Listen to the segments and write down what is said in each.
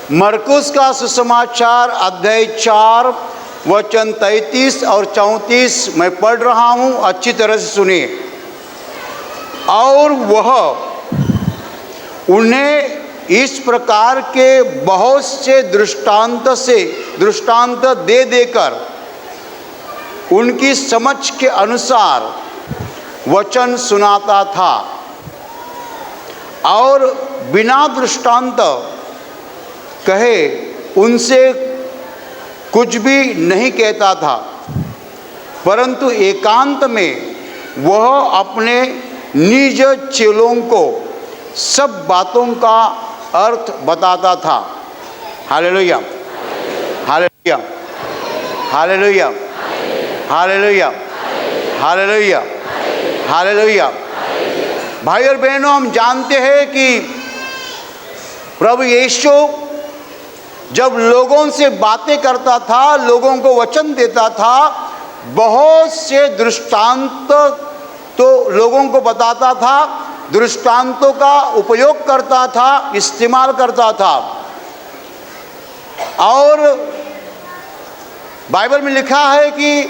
मरकुस का सुसमाचार अध्याय 4 वचन 33 और 34 मैं पढ़ रहा हूँ, अच्छी तरह से सुनिए। और वह उन्हें इस प्रकार के बहुत से दृष्टांत दे देकर उनकी समझ के अनुसार वचन सुनाता था और बिना दृष्टांत कहे उनसे कुछ भी नहीं कहता था, परंतु एकांत में वह अपने निज चेलों को सब बातों का अर्थ बताता था। Hallelujah, hallelujah, hallelujah, hallelujah, hallelujah, hallelujah. भाई और बहनों, हम जानते हैं कि प्रभु यीशु जब लोगों से बातें करता था, लोगों को वचन देता था, बहुत से दृष्टांत तो लोगों को बताता था, दृष्टांतों का उपयोग करता था, इस्तेमाल करता था। और बाइबल में लिखा है कि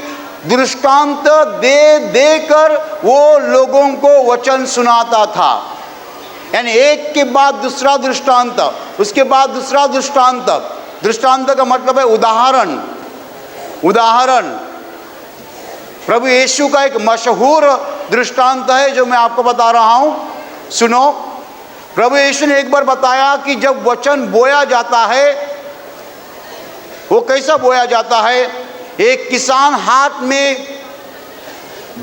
दृष्टांत दे देकर वो लोगों को वचन सुनाता था, यानी एक के बाद दूसरा दृष्टांत, उसके बाद दूसरा दृष्टांत। दृष्टांत का मतलब है उदाहरण। उदाहरण प्रभु यीशु का एक मशहूर दृष्टांत है जो मैं आपको बता रहा हूं, सुनो। प्रभु यीशु ने एक बार बताया कि जब वचन बोया जाता है, वो कैसा बोया जाता है। एक किसान हाथ में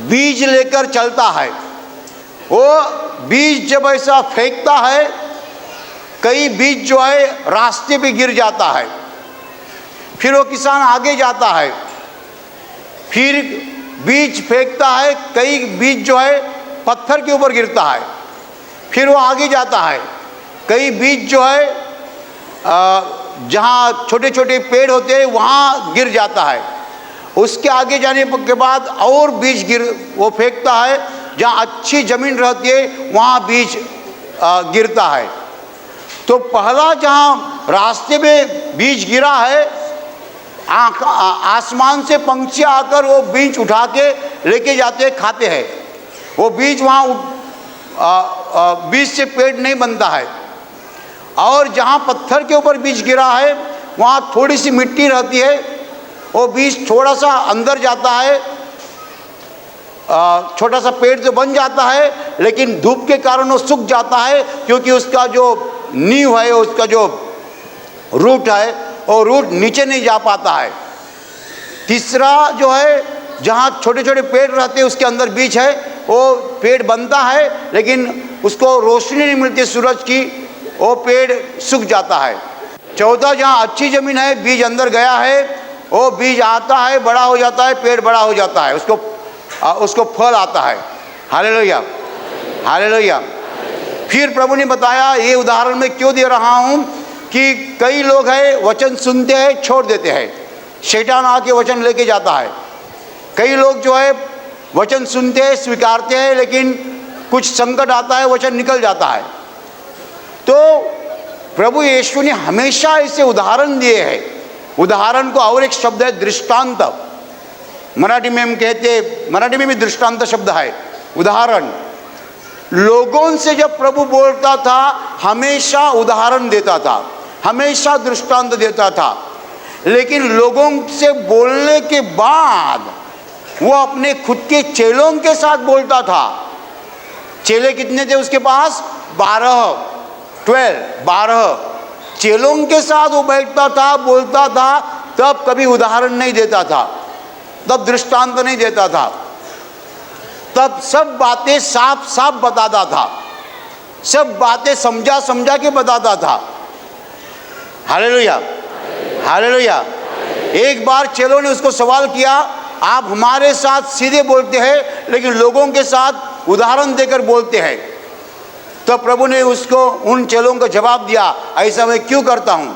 बीज लेकर चलता है, वो बीज जब ऐसा फेंकता है, कई बीज जो है रास्ते पे गिर जाता है। फिर वो किसान आगे जाता है, फिर बीज फेंकता है, कई बीज जो है पत्थर के ऊपर गिरता है। फिर वो आगे जाता है, कई बीज जो है जहाँ छोटे छोटे पेड़ होते हैं वहाँ गिर जाता है। उसके आगे जाने के बाद और बीज वो फेंकता है, जहाँ अच्छी ज़मीन रहती है वहाँ बीज गिरता है। तो पहला जहाँ रास्ते में बीज गिरा है, आसमान से पंछी आकर वो बीज उठा के लेके जाते हैं, खाते हैं। वो बीज वहाँ बीज से पेड़ नहीं बनता है। और जहाँ पत्थर के ऊपर बीज गिरा है वहाँ थोड़ी सी मिट्टी रहती है, वो बीज थोड़ा सा अंदर जाता है, छोटा सा पेड़ तो बन जाता है, लेकिन धूप के कारण वो सूख जाता है, क्योंकि उसका जो नींव है, उसका जो रूट है, वो रूट नीचे नहीं जा पाता है। तीसरा जो है, जहाँ छोटे छोटे पेड़ रहते हैं उसके अंदर बीज है, वो पेड़ बनता है लेकिन उसको रोशनी नहीं मिलती सूरज की, वो पेड़ सूख जाता है। चौथा, जहाँ अच्छी ज़मीन है, बीज अंदर गया है, वो बीज आता है, बड़ा हो जाता है, पेड़ बड़ा हो जाता है, उसको फल आता है। Hallelujah, hallelujah. फिर प्रभु ने बताया, ये उदाहरण मैं क्यों दे रहा हूँ कि कई लोग हैं वचन सुनते हैं, छोड़ देते हैं, शैतान आके वचन लेके जाता है। कई लोग जो है वचन सुनते हैं, स्वीकारते हैं, लेकिन कुछ संकट आता है, वचन निकल जाता है। तो प्रभु यीशु ने हमेशा ऐसे उदाहरण दिए हैं। उदाहरण को और एक शब्द है दृष्टांत। मराठी में हम कहते, मराठी में भी दृष्टांत शब्द है, उदाहरण। लोगों से जब प्रभु बोलता था हमेशा उदाहरण देता था, हमेशा दृष्टांत देता था। लेकिन लोगों से बोलने के बाद वो अपने खुद के चेलों के साथ बोलता था। चेले कितने थे उसके पास? 12 चेलों के साथ वो बैठता था, बोलता था, तब कभी उदाहरण नहीं देता था, तब दृष्टांत नहीं देता था, तब सब बातें साफ साफ बताता था, सब बातें समझा समझा के बताता था। Hallelujah, hallelujah. एक बार चेलों ने उसको सवाल किया, आप हमारे साथ सीधे बोलते हैं लेकिन लोगों के साथ उदाहरण देकर बोलते हैं। तो प्रभु ने उसको, उन चेलों को जवाब दिया, ऐसा मैं क्यों करता हूँ?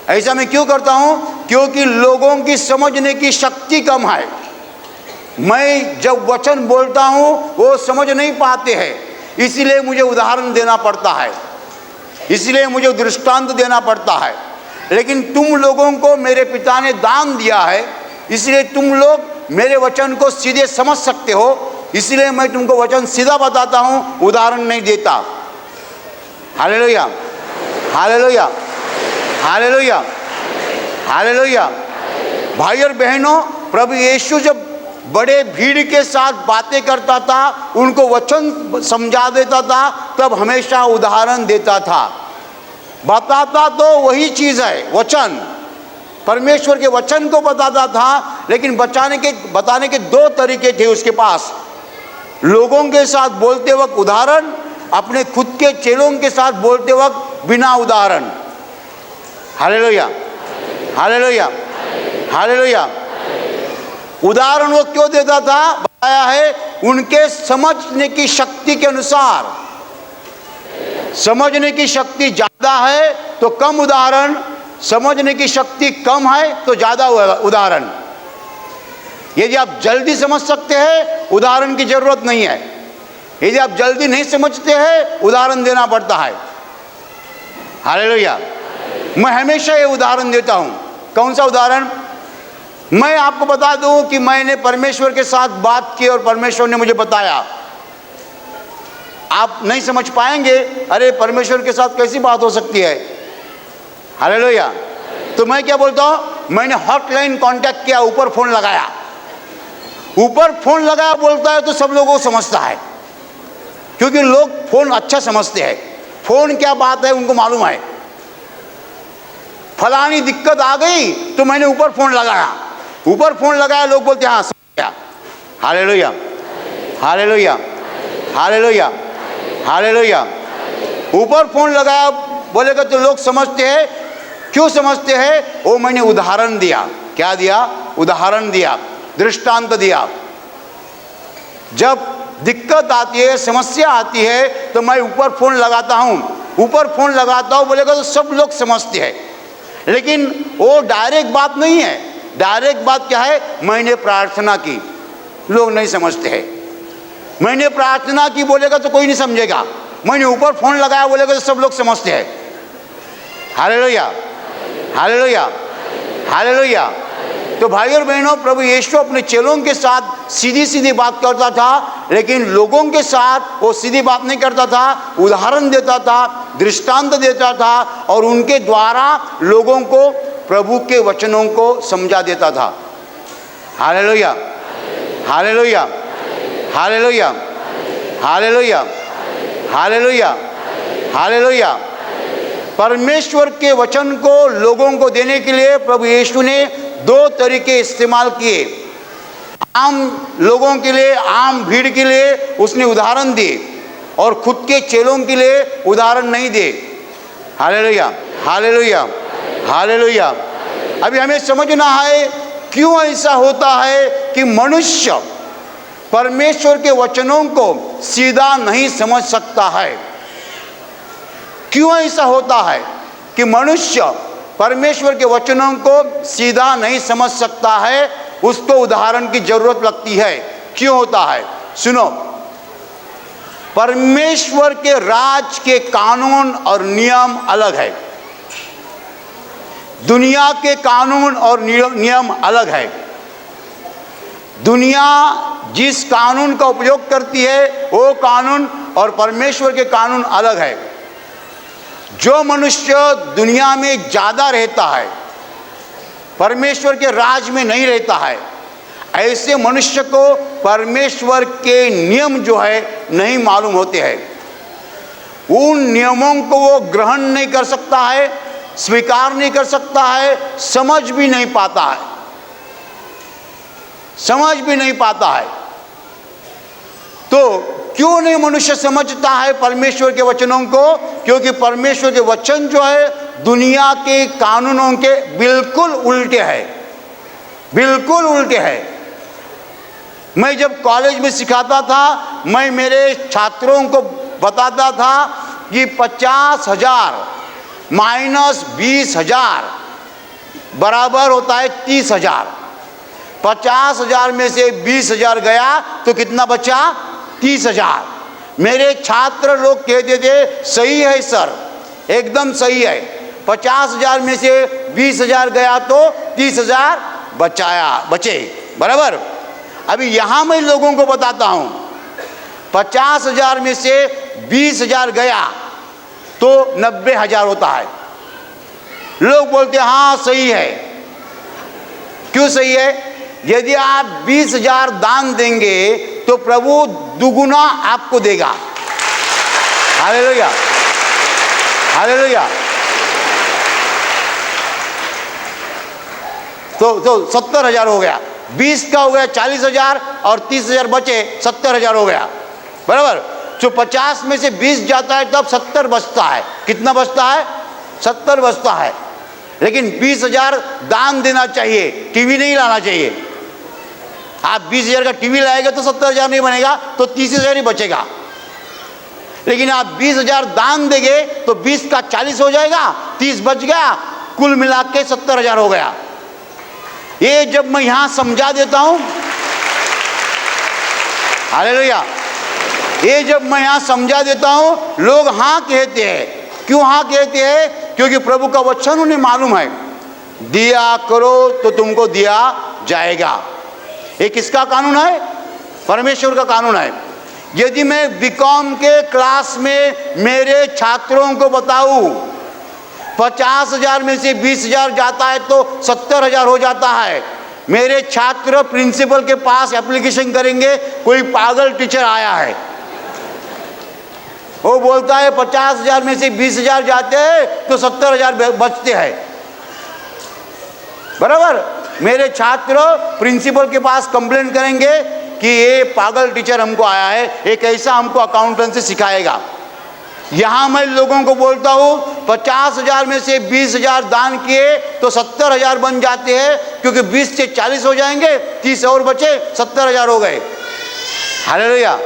ऐसा मैं क्यों करता हूँ? क्योंकि लोगों की समझने की शक्ति कम है। मैं जब वचन बोलता हूँ वो समझ नहीं पाते हैं, इसीलिए मुझे उदाहरण देना पड़ता है। इसलिए मुझे दृष्टांत देना पड़ता है। लेकिन तुम लोगों को मेरे पिता ने दान दिया है, इसलिए तुम लोग मेरे वचन को सीधे समझ सकते हो, इसलिए मैं तुमको वचन सीधा बताता हूँ, उदाहरण नहीं देता। Hallelujah, hallelujah, hallelujah, hallelujah. भाई और बहनों, प्रभु यीशु जब बड़े भीड़ के साथ बातें करता था, उनको वचन समझा देता था, तब हमेशा उदाहरण देता था। बताता तो वही चीज़ है, वचन, परमेश्वर के वचन को बताता था, लेकिन बताने के दो तरीके थे उसके पास। लोगों के साथ बोलते वक्त उदाहरण, अपने खुद के चेलों के साथ बोलते वक्त बिना उदाहरण। Hallelujah, hallelujah, hallelujah. उदाहरण वो क्यों देता था? बताया है उनके समझने की शक्ति के अनुसार। समझने की शक्ति ज़्यादा है तो कम उदाहरण, समझने की शक्ति कम है तो ज़्यादा उदाहरण। यदि आप जल्दी समझ सकते हैं, उदाहरण की जरूरत नहीं है। यदि आप जल्दी नहीं समझते हैं, उदाहरण देना पड़ता है। हालेलुया। मैं हमेशा ये उदाहरण देता हूँ। कौन सा उदाहरण? मैं आपको बता दूं कि मैंने परमेश्वर के साथ बात की और परमेश्वर ने मुझे बताया। आप नहीं समझ पाएंगे, अरे परमेश्वर के साथ कैसी बात हो सकती है। हालेलुया। तो मैं क्या बोलता हूँ, मैंने हॉटलाइन कांटेक्ट किया, ऊपर फोन लगाया। ऊपर फोन लगाया बोलता है तो सब लोगों को समझता है, क्योंकि लोग फोन अच्छा समझते हैं। फोन क्या बात है उनको मालूम है। फलानी दिक्कत आ गई तो मैंने ऊपर फोन लगाया। ऊपर फोन लगाया, लोग बोलते हैं हाँ समझ गया। Hallelujah, hallelujah, hallelujah, hallelujah. ऊपर फोन लगाया बोलेगा तो लोग समझते हैं। क्यों समझते हैं? वो मैंने उदाहरण दिया। क्या दिया? उदाहरण दिया, दृष्टांत दिया। जब दिक्कत आती है, समस्या आती है, तो मैं ऊपर फोन लगाता हूँ। ऊपर फोन लगाता हूँ बोलेगा तो सब लोग समझते हैं, लेकिन वो डायरेक्ट बात नहीं है। डायरेक्ट बात क्या है? मैंने प्रार्थना की, लोग नहीं समझते हैं। मैंने प्रार्थना की बोलेगा तो कोई नहीं समझेगा। मैंने ऊपर फोन लगाया बोलेगा तो सब लोग समझते हैं। Hallelujah, hallelujah, hallelujah. तो भाई और बहनों, प्रभु यीशु अपने चेलों के साथ सीधी सीधी बात करता था, लेकिन लोगों के साथ वो सीधी बात नहीं करता था, उदाहरण देता था, दृष्टांत देता था, और उनके द्वारा लोगों को प्रभु के वचनों को समझा देता था। Hallelujah, hallelujah, hallelujah, hallelujah, hallelujah, hallelujah. परमेश्वर के वचन को लोगों को देने के लिए प्रभु यीशु ने दो तरीके इस्तेमाल किए। आम लोगों के लिए, आम भीड़ के लिए उसने उदाहरण दिए, और खुद के चेलों के लिए उदाहरण नहीं दिए। Hallelujah, hallelujah, hallelujah. अभी हमें समझना है क्यों ऐसा होता है कि मनुष्य परमेश्वर के वचनों को सीधा नहीं समझ सकता है। क्यों ऐसा होता है कि मनुष्य परमेश्वर के वचनों को सीधा नहीं समझ सकता है? उसको उदाहरण की जरूरत लगती है। क्यों होता है? सुनो, परमेश्वर के राज के कानून और नियम अलग है, दुनिया के कानून और नियम अलग है। दुनिया जिस कानून का उपयोग करती है वो कानून और परमेश्वर के कानून अलग है। जो मनुष्य दुनिया में ज़्यादा रहता है, परमेश्वर के राज में नहीं रहता है, ऐसे मनुष्य को परमेश्वर के नियम जो है नहीं मालूम होते हैं। उन नियमों को वो ग्रहण नहीं कर सकता है, स्वीकार नहीं कर सकता है, समझ भी नहीं पाता है, समझ भी नहीं पाता है। तो क्यों नहीं मनुष्य समझता है परमेश्वर के वचनों को? क्योंकि परमेश्वर के वचन जो है दुनिया के कानूनों के बिल्कुल उल्टे है, बिल्कुल उल्टे है। मैं जब कॉलेज में सिखाता था, मैं मेरे छात्रों को बताता था कि 50,000 माइनस 20,000 बराबर होता है 30,000। 50,000 में से 20,000 गया तो कितना बचा? 30,000। मेरे छात्र लोग कहते थे सही है सर, एकदम सही है। 50,000 में से 20,000 गया तो 30,000 बचे, बराबर। अभी यहां मैं लोगों को बताता हूं, 50,000 में से 20,000 गया तो 90,000 होता है। लोग बोलते हैं हाँ सही है। क्यों सही है? यदि आप 20,000 दान देंगे तो प्रभु दुगुना आपको देगा। Hallelujah, hallelujah. तो 70,000 हो गया, 20 का हो गया 40,000 और 30,000 बचे, 70,000 हो गया, बराबर। जो 50 में से 20 जाता है तब 70 बचता है। कितना बचता है? 70 बचता है। लेकिन 20,000 दान देना चाहिए, टीवी नहीं लाना चाहिए। आप 20,000 का टीवी लाएगा तो 70,000 नहीं बनेगा, तो 30,000 ही बचेगा। लेकिन आप 20,000 दान देंगे तो 20 का 40 हो जाएगा, 30 बच गया, कुल मिला के 70,000 हो गया। ये जब मैं यहां समझा देता हूं, हालेलुया, ये जब मैं यहां समझा देता हूं, लोग हाँ कहते हैं। क्यों हाँ कहते हैं? क्योंकि प्रभु का वचन उन्हें मालूम है, दिया करो तो तुमको दिया जाएगा। ये किसका कानून है? परमेश्वर का कानून है। यदि मैं बीकॉम के क्लास में मेरे छात्रों को बताऊं 50,000 में से 20,000 जाता है तो 70,000 हो जाता है, मेरे छात्र प्रिंसिपल के पास एप्लीकेशन करेंगे, कोई पागल टीचर आया है, वो बोलता है 50,000 में से 20,000 जाते हैं तो 70,000 बचते हैं, बराबर। मेरे छात्र प्रिंसिपल के पास कंप्लेंट करेंगे कि ये पागल टीचर हमको आया है, एक ऐसा हमको अकाउंटेंसी सिखाएगा। यहां मैं लोगों को बोलता हूं 50,000 में से 20,000 दान किए तो 70,000 बन जाते हैं, क्योंकि 20 से 40 हो जाएंगे, 30 और बचे, 70,000 हो गए। Hallelujah,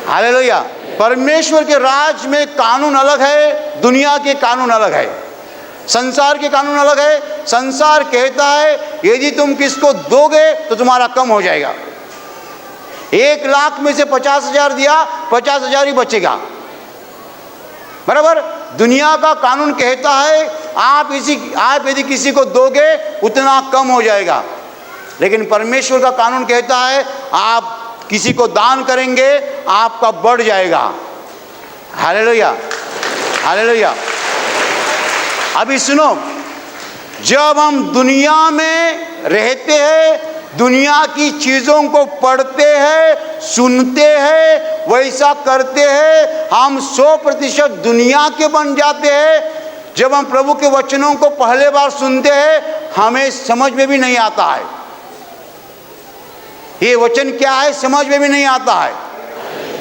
hallelujah. परमेश्वर के राज में कानून अलग है, दुनिया के कानून अलग है, संसार के कानून अलग है। संसार कहता है यदि तुम किसको दोगे तो तुम्हारा कम हो जाएगा। 1 लाख में से 50,000 दिया, 50,000 ही बचेगा, बराबर। दुनिया का कानून कहता है आप यदि किसी को दोगे उतना कम हो जाएगा, लेकिन परमेश्वर का कानून कहता है आप किसी को दान करेंगे आपका बढ़ जाएगा। Hallelujah, hallelujah. अभी सुनो, जब हम दुनिया में रहते हैं, दुनिया की चीजों को पढ़ते हैं, सुनते हैं, वैसा करते हैं, हम 100% दुनिया के बन जाते हैं। जब हम प्रभु के वचनों को पहले बार सुनते हैं, हमें समझ में भी नहीं आता है ये वचन क्या है, समझ में भी नहीं आता है।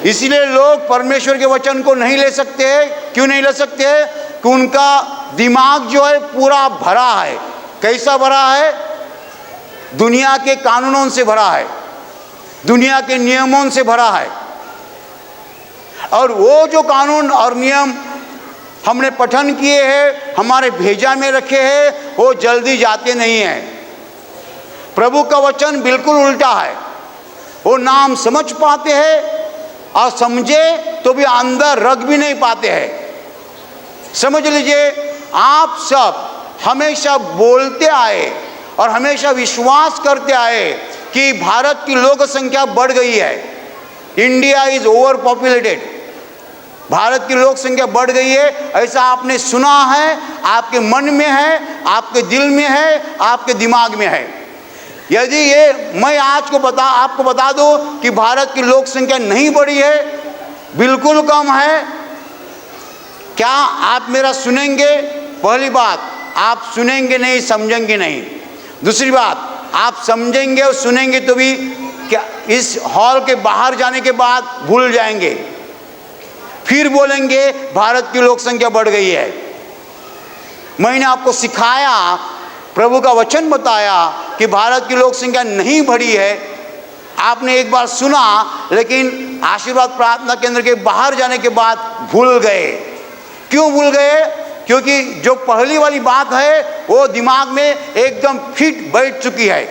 इसलिए लोग परमेश्वर के वचन को नहीं ले सकते हैं। क्यों नहीं ले सकते हैं? कि उनका दिमाग जो है पूरा भरा है। कैसा भरा है? दुनिया के कानूनों से भरा है, दुनिया के नियमों से भरा है। और वो जो कानून और नियम हमने पठन किए हैं, हमारे भेजा में रखे हैं, वो जल्दी जाते नहीं हैं। प्रभु का वचन बिल्कुल उल्टा है। वो नाम समझ पाते हैं और समझे तो भी अंदर रख भी नहीं पाते हैं। समझ लीजिए, आप सब हमेशा बोलते आए और हमेशा विश्वास करते आए कि भारत की लोक संख्या बढ़ गई है, India is over populated, Bharat की लोक संख्या बढ़ गई है, ऐसा आपने सुना है, आपके मन में है, आपके दिल में है, आपके दिमाग में है। यदि ये मैं आज को आपको बता दूं कि भारत की लोक संख्या नहीं बढ़ी है, बिल्कुल कम है, क्या आप मेरा सुनेंगे? पहली बात, आप सुनेंगे नहीं, समझेंगे नहीं। दूसरी बात, आप समझेंगे और सुनेंगे तो भी क्या इस हॉल के बाहर जाने के बाद भूल जाएंगे, फिर बोलेंगे भारत की लोक संख्या बढ़ गई है। मैंने आपको सिखाया, प्रभु का वचन बताया कि भारत की लोक संख्या नहीं बढ़ी है। आपने एक बार सुना, लेकिन आशीर्वाद प्रार्थना केंद्र के बाहर जाने के बाद भूल गए। क्यों भूल गए? क्योंकि जो पहली वाली बात है वो दिमाग में एकदम फिट बैठ चुकी है।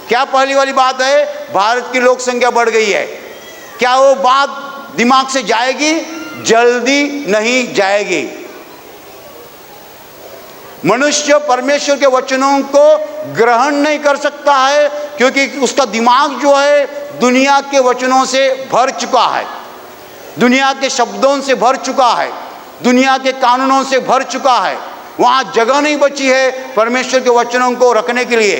क्या पहली वाली बात है? भारत की लोक संख्या बढ़ गई है। क्या वो बात दिमाग से जाएगी? जल्दी नहीं जाएगी। मनुष्य परमेश्वर के वचनों को ग्रहण नहीं कर सकता है, क्योंकि उसका दिमाग जो है दुनिया के वचनों से भर चुका है, दुनिया के शब्दों से भर चुका है, दुनिया के कानूनों से भर चुका है। वहाँ जगह नहीं बची है परमेश्वर के वचनों को रखने के लिए।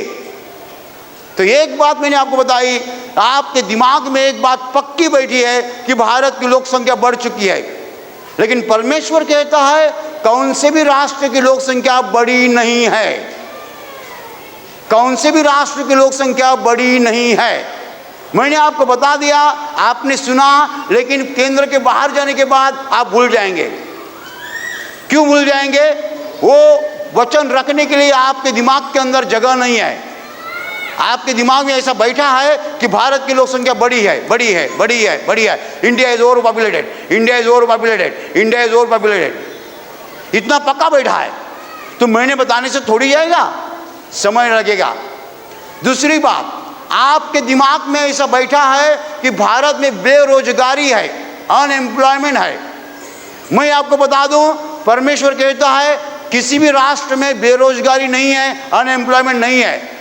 तो एक बात मैंने आपको बताई, आपके दिमाग में एक बात पक्की बैठी है कि भारत की लोक संख्या बढ़ चुकी है, लेकिन परमेश्वर कहता है कौन से भी राष्ट्र की लोक संख्या बड़ी नहीं है, कौन से भी राष्ट्र की लोक संख्या बड़ी नहीं है। मैंने आपको बता दिया, आपने सुना, लेकिन केंद्र के बाहर जाने के बाद आप भूल जाएंगे। क्यों भूल जाएंगे? वो वचन रखने के लिए आपके दिमाग के अंदर जगह नहीं है। आपके दिमाग में ऐसा बैठा है कि भारत की लोक संख्या बड़ी है, बड़ी है, बड़ी है, बड़ी है। India is over populated, India is over populated, India is over populated, इतना पक्का बैठा है। तो मैंने बताने से थोड़ी जाएगा, समय लगेगा। दूसरी बात, आपके दिमाग में ऐसा बैठा है कि भारत में बेरोजगारी है, अनएम्प्लॉयमेंट है। मैं आपको बता दूं, परमेश्वर कहता है किसी भी राष्ट्र में बेरोजगारी नहीं है, अनएम्प्लॉयमेंट नहीं है।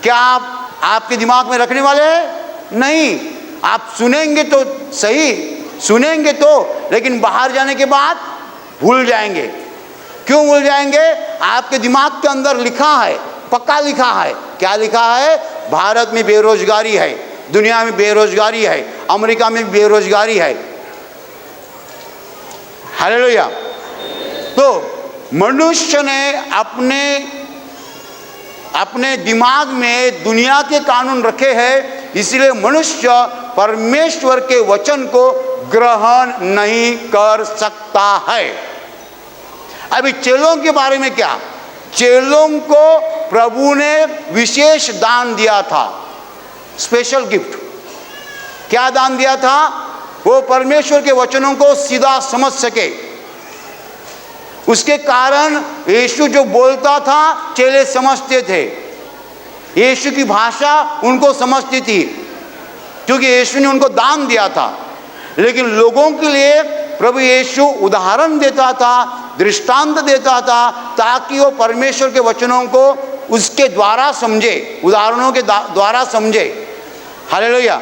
क्या आप आपके दिमाग में रखने वाले हैं? नहीं। आप सुनेंगे तो सही, सुनेंगे तो, लेकिन बाहर जाने के बाद भूल जाएंगे। क्यों भूल जाएंगे? आपके दिमाग के अंदर लिखा है, पक्का लिखा है। क्या लिखा है? भारत में बेरोजगारी है, दुनिया में बेरोजगारी है, अमेरिका में बेरोजगारी है। हालेलुया। तो मनुष्य ने अपने दिमाग में दुनिया के कानून रखे हैं, इसलिए मनुष्य परमेश्वर के वचन को ग्रहण नहीं कर सकता है। अभी चेलों के बारे में क्या? चेलों को प्रभु ने विशेष दान दिया था, स्पेशल गिफ्ट। क्या दान दिया था? वो परमेश्वर के वचनों को सीधा समझ सके। उसके कारण यीशु जो बोलता था चेले समझते थे, यीशु की भाषा उनको समझती थी, क्योंकि यीशु ने उनको दान दिया था। लेकिन लोगों के लिए प्रभु यीशु उदाहरण देता था, दृष्टांत देता था, ताकि वो परमेश्वर के वचनों को उसके द्वारा समझे, उदाहरणों के द्वारा समझे। Hallelujah,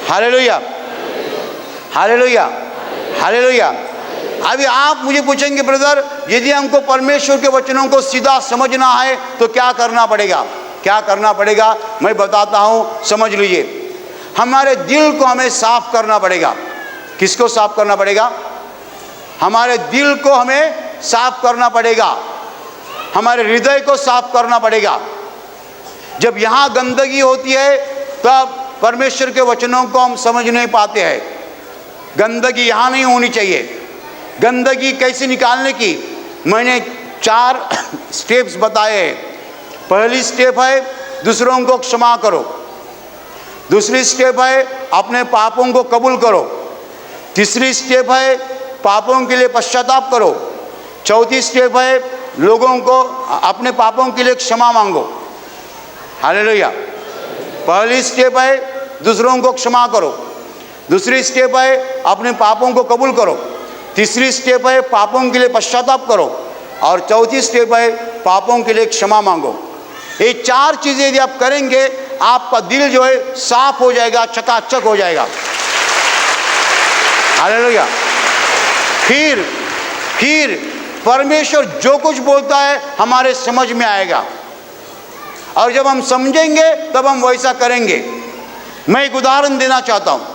hallelujah, hallelujah, hallelujah. अभी आप मुझे पूछेंगे, ब्रदर, यदि हमको परमेश्वर के वचनों को सीधा समझना है तो क्या करना पड़ेगा? क्या करना पड़ेगा? मैं बताता हूँ, समझ लीजिए। हमारे दिल को हमें साफ करना पड़ेगा। किसको साफ करना पड़ेगा? हमारे दिल को हमें साफ करना पड़ेगा, हमारे हृदय को साफ करना पड़ेगा। जब यहाँ गंदगी होती है तब परमेश्वर के वचनों को हम समझ नहीं पाते हैं। गंदगी यहाँ नहीं होनी चाहिए। गंदगी कैसे निकालने की मैंने 4 स्टेप्स बताए हैं। पहली स्टेप है दूसरों को क्षमा करो। दूसरी स्टेप है अपने पापों को कबूल करो। तीसरी स्टेप है पापों के लिए पश्चाताप करो। चौथी स्टेप है लोगों को अपने पापों के लिए क्षमा मांगो। हालेलुया। पहली स्टेप है दूसरों को क्षमा करो। दूसरी स्टेप है अपने पापों को कबूल करो। तीसरी स्टेप है पापों के लिए पश्चाताप करो। और चौथी स्टेप है पापों के लिए क्षमा मांगो। ये 4 चीज़ें यदि आप करेंगे, आपका दिल जो है साफ हो जाएगा, चकाचक हो जाएगा। हालेलुया। फिर परमेश्वर जो कुछ बोलता है हमारे समझ में आएगा, और जब हम समझेंगे तब हम वैसा करेंगे। मैं एक उदाहरण देना चाहता हूँ।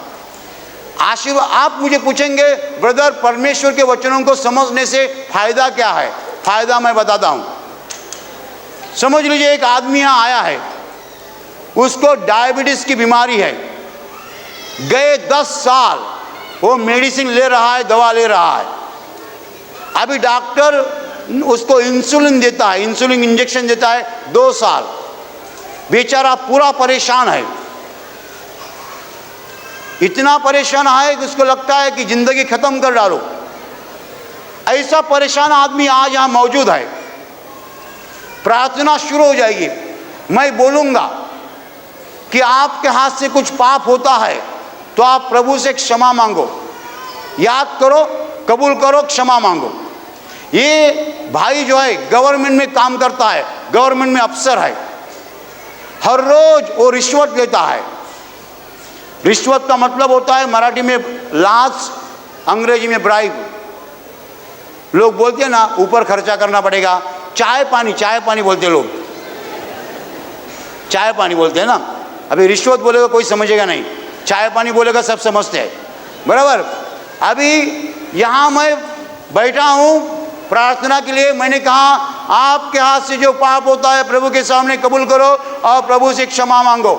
आशीर्वाद, आप मुझे पूछेंगे, ब्रदर, परमेश्वर के वचनों को समझने से फायदा क्या है? फायदा मैं बताता हूँ। समझ लीजिए, एक आदमी यहाँ आया है, उसको डायबिटीज की बीमारी है। गए 10 साल वो मेडिसिन ले रहा है, दवा ले रहा है। अभी डॉक्टर उसको इंसुलिन देता है, इंसुलिन इंजेक्शन देता है 2 साल। बेचारा पूरा परेशान है, इतना परेशान है कि उसको लगता है कि जिंदगी खत्म कर डालो। ऐसा परेशान आदमी आज यहाँ मौजूद है। प्रार्थना शुरू हो जाएगी। मैं बोलूँगा कि आपके हाथ से कुछ पाप होता है तो आप प्रभु से क्षमा मांगो। याद करो, कबूल करो, क्षमा मांगो। ये भाई जो है गवर्नमेंट में काम करता है, गवर्नमेंट में अफसर है, हर रोज वो रिश्वत लेता है। रिश्वत का मतलब होता है मराठी में लांच, अंग्रेजी में ब्राइब। लोग बोलते हैं ना ऊपर खर्चा करना पड़ेगा, चाय पानी बोलते हैं लोग, चाय पानी बोलते हैं ना। अभी रिश्वत बोलेगा कोई समझेगा नहीं, चाय पानी बोलेगा सब समझते हैं, बराबर। अभी यहाँ मैं बैठा हूँ प्रार्थना के लिए, मैंने कहा आपके हाथ से जो पाप होता है प्रभु के सामने कबूल करो और प्रभु से क्षमा मांगो,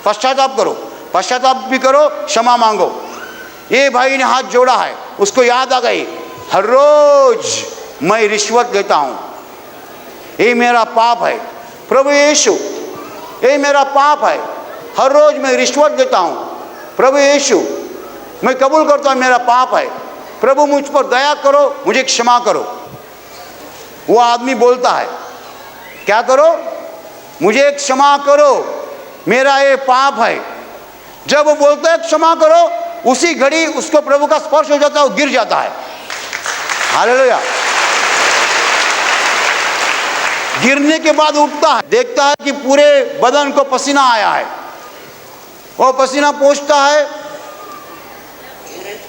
पश्चाताप करो, पश्चाताप भी करो, क्षमा मांगो। ये भाई ने हाथ जोड़ा है, उसको याद आ गई हर रोज मैं रिश्वत लेता हूँ, ये मेरा पाप है प्रभु यीशु, ये मेरा पाप है, हर रोज मैं रिश्वत लेता हूँ प्रभु यीशु, मैं कबूल करता हूँ मेरा पाप है, प्रभु मुझ पर दया करो, मुझे क्षमा करो। वो आदमी बोलता है क्या करो, मुझे क्षमा करो, मेरा ये पाप है। जब वो बोलता है क्षमा करो, उसी घड़ी उसको प्रभु का स्पर्श हो जाता है, वो गिर जाता है। हालेलुया। गिरने के बाद उठता है, देखता है कि पूरे बदन को पसीना आया है, वो पसीना पोंछता है,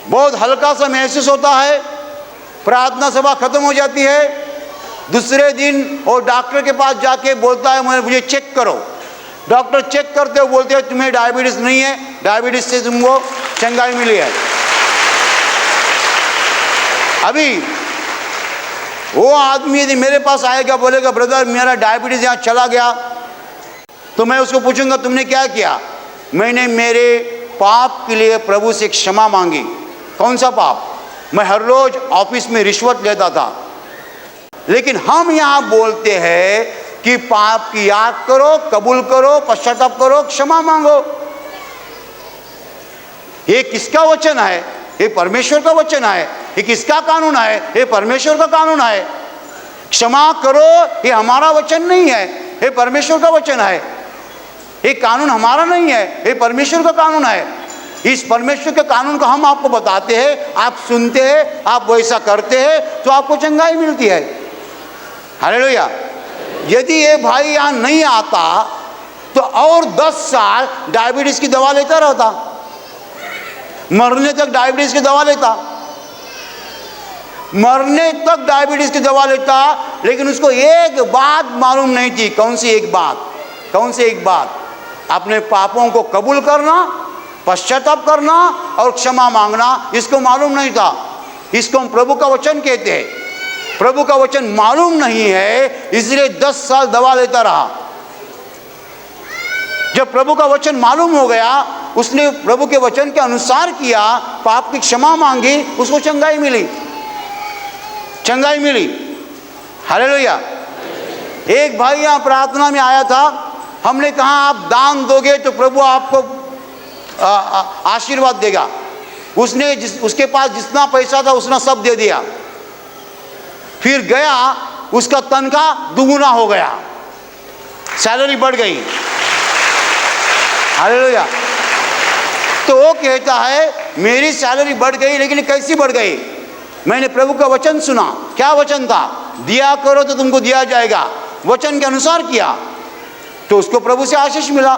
बहुत हल्का सा महसूस होता है। प्रार्थना सभा खत्म हो जाती है, दूसरे दिन वो डॉक्टर के पास जाके बोलता है मुझे चेक करो। डॉक्टर चेक करते हुए बोलते हैं तुम्हें डायबिटीज नहीं है, डायबिटीज से तुमको चंगाई मिली है। अभी वो आदमी यदि मेरे पास आएगा, बोलेगा ब्रदर मेरा डायबिटीज यहाँ चला गया, तो मैं उसको पूछूंगा तुमने क्या किया? मैंने मेरे पाप के लिए प्रभु से क्षमा मांगी। कौन सा पाप? मैं हर रोज ऑफिस में रिश्वत लेता था। लेकिन हम यहाँ बोलते हैं कि पाप की याद करो, कबूल करो, पश्चाताप करो, क्षमा मांगो। ये किसका वचन है? ये परमेश्वर का वचन है। ये किसका कानून है? ये परमेश्वर का कानून है। क्षमा करो ये हमारा वचन नहीं है, ये परमेश्वर का वचन है। ये कानून हमारा नहीं है, ये परमेश्वर का कानून है। इस परमेश्वर के कानून को हम आपको बताते हैं, आप सुनते हैं, आप वैसा करते हैं तो आपको चंगाई मिलती है। हालेलुया। यदि ये भाई यहाँ नहीं आता तो और 10 साल डायबिटीज की दवा लेता रहता, मरने तक डायबिटीज की दवा लेता, मरने तक डायबिटीज की दवा लेता। लेकिन उसको एक बात मालूम नहीं थी। कौन सी एक बात? कौन सी एक बात? अपने पापों को कबूल करना, पश्चाताप करना और क्षमा मांगना। इसको मालूम नहीं था। इसको हम प्रभु का वचन कहते हैं। प्रभु का वचन मालूम नहीं है, इसलिए 10 साल दवा लेता रहा। जब प्रभु का वचन मालूम हो गया, उसने प्रभु के वचन के अनुसार किया, पाप की क्षमा मांगी, उसको चंगाई मिली, चंगाई मिली। हालेलुया। एक भाई यहाँ प्रार्थना में आया था, हमने कहा आप दान दोगे तो प्रभु आपको आशीर्वाद देगा। उसने उसके पास जितना पैसा था उसने सब दे दिया। फिर गया, उसका तनख्वाह दुगुना हो गया, सैलरी बढ़ गई। हालेलुया। तो वो कहता है मेरी सैलरी बढ़ गई, लेकिन कैसी बढ़ गई? मैंने प्रभु का वचन सुना। क्या वचन था? दिया करो तो तुमको दिया जाएगा। वचन के अनुसार किया तो उसको प्रभु से आशीष मिला।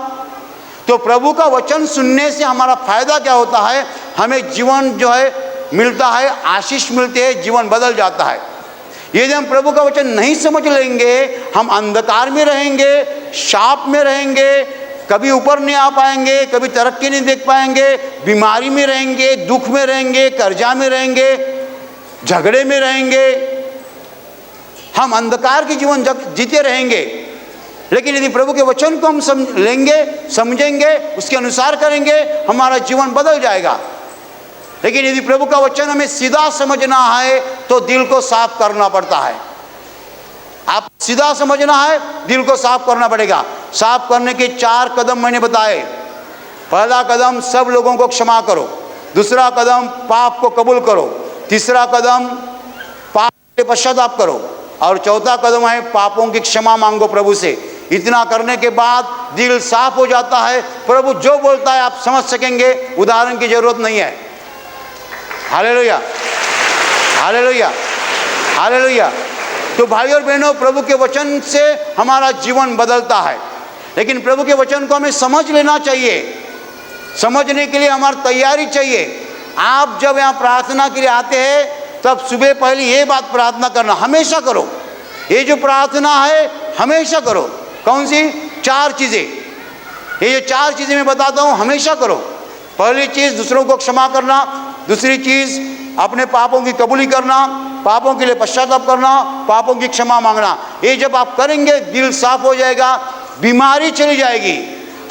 तो प्रभु का वचन सुनने से हमारा फायदा क्या होता है? हमें जीवन जो है मिलता है, आशीष मिलते हैं, जीवन बदल जाता है। यदि हम प्रभु का वचन नहीं समझ लेंगे, हम अंधकार में रहेंगे, शाप में रहेंगे, कभी ऊपर नहीं आ पाएंगे, कभी तरक्की नहीं देख पाएंगे, बीमारी में रहेंगे, दुख में रहेंगे, कर्जा में रहेंगे, झगड़े में रहेंगे। हम अंधकार के जीवन जीते रहेंगे। लेकिन यदि प्रभु के वचन को हम समझेंगे, उसके अनुसार करेंगे, हमारा जीवन बदल जाएगा। लेकिन यदि प्रभु का वचन हमें सीधा समझना है तो दिल को साफ करना पड़ता है। आप सीधा समझना है, दिल को साफ करना पड़ेगा। साफ करने के 4 कदम मैंने बताए। पहला कदम सब लोगों को क्षमा करो, दूसरा कदम पाप को कबूल करो, तीसरा कदम पाप के पश्चाताप करो, और चौथा कदम है पापों की क्षमा मांगो प्रभु से। इतना करने के बाद दिल साफ हो जाता है। प्रभु जो बोलता है आप समझ सकेंगे, उदाहरण की जरूरत नहीं है। Hallelujah, hallelujah, hallelujah. तो भाई और बहनों, प्रभु के वचन से हमारा जीवन बदलता है, लेकिन प्रभु के वचन को हमें समझ लेना चाहिए। समझने के लिए हमारी तैयारी चाहिए। आप जब यहाँ प्रार्थना के लिए आते हैं तब सुबह पहले ये बात प्रार्थना करना, हमेशा करो। ये जो प्रार्थना है हमेशा करो। कौन सी? 4 चीज़ें। ये जो 4 चीज़ें मैं बताता हूँ, हमेशा करो। पहली चीज़ दूसरों को क्षमा करना, दूसरी चीज़ अपने पापों की कबूली करना, पापों के लिए पश्चाताप करना, पापों की क्षमा मांगना। ये जब आप करेंगे दिल साफ हो जाएगा, बीमारी चली जाएगी,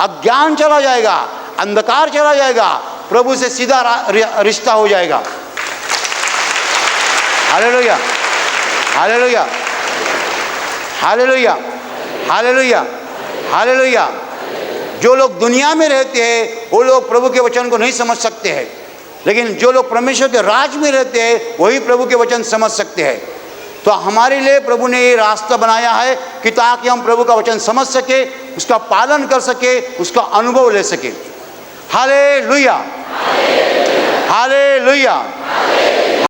अज्ञान चला जाएगा, अंधकार चला जाएगा, प्रभु से सीधा रिश्ता हो जाएगा। Hallelujah, hallelujah, hallelujah, hallelujah, hallelujah. जो लोग दुनिया में रहते हैं वो लोग प्रभु के वचन को नहीं समझ सकते हैं, लेकिन जो लोग परमेश्वर के राज में रहते हैं वही प्रभु के वचन समझ सकते हैं। तो हमारे लिए प्रभु ने ये रास्ता बनाया है कि ताकि हम प्रभु का वचन समझ सके, उसका पालन कर सके, उसका अनुभव ले सके। Hallelujah, hallelujah.